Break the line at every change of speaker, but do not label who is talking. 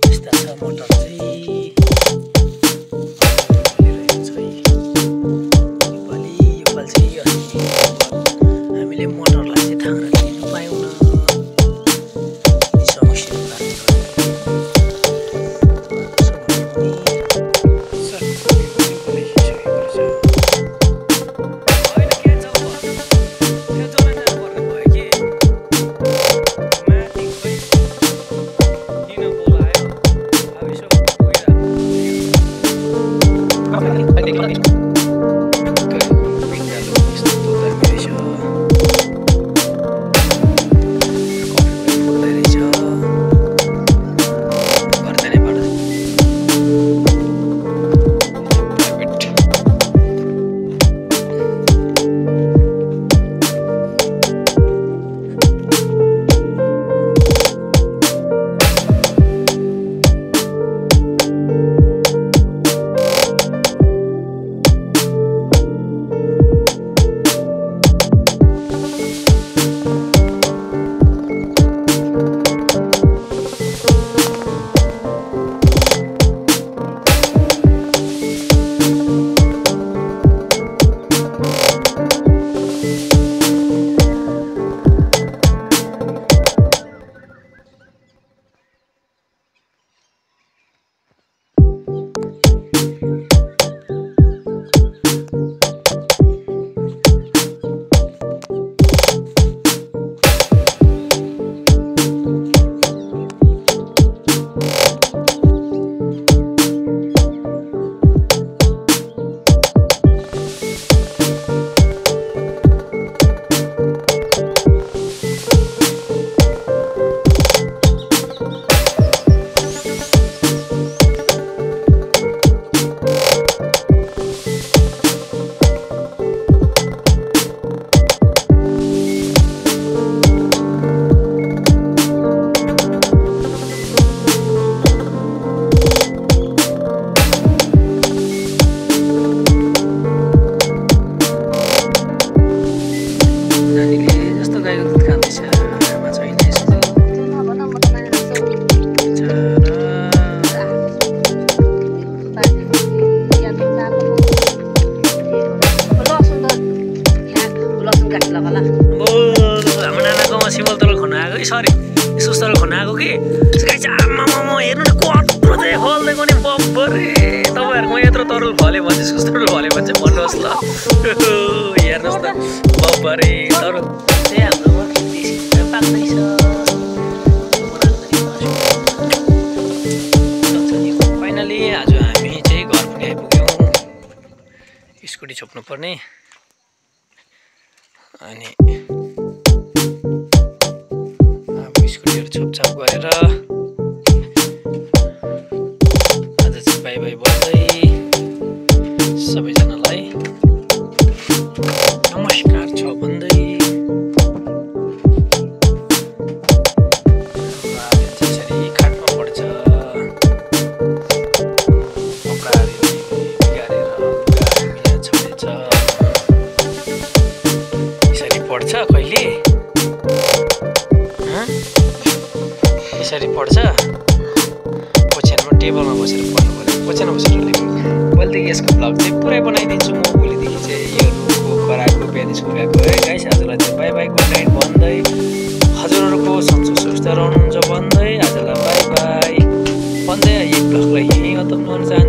यस्ता छ मोटर चाहिँ योपालि चाहिँ हामीले मोटरलाई चाहिँ थाहा दिनु पायौँ न समस्या सरी सुस्तल खनाएको कि गाइस आम्मामा हेर्नु न कत्रो चाहिँ फल्दैको नि बब्बरे तपाईहरुको यत्रो तरुल फल्यो भने सुस्तल फल्यो भने चाहिँ भन्नुहोस् ल हेर्नुस् त बब्बरे तरुल चाहिँ हाम्रो देशी पाक्दैछ फाइनली आज हामी चाहिँ घर पनि आइपुग्यौं स्कुटी छोप्नु पर्ने अनि छुपछाप गरेर आज चाहिँ बाइ बाइ भन्दै सबैजनालाई नमस्कार छ भन्दै त्यसरी खाटमा पर्छ कपडाहरू बिगारेर लुगा छोडेछ यसरी पर्छ कहिले यसरी पर्छ ओछ्यानमा टेबलमा बसेर पढ्नु पर्यो ओछ्यानमा बसेर लेख्नु भोलिदेखि यसको ब्लग चाहिँ पुरै बनाइदिन्छु म भोलिदेखि चाहिँ यो रुखको कराएको बिहान स्कुल गएको है गाइस आजलाई चाहिँ बाइ बाइ गुड नाइट भन्दै हजुरहरूको सन्चो सुस्त रहनुहुन्छ भन्दै आजलाई बाइ बाइ भन्दै यो ब्लगलाई यहीँ खतम गर्न चाहन्छु।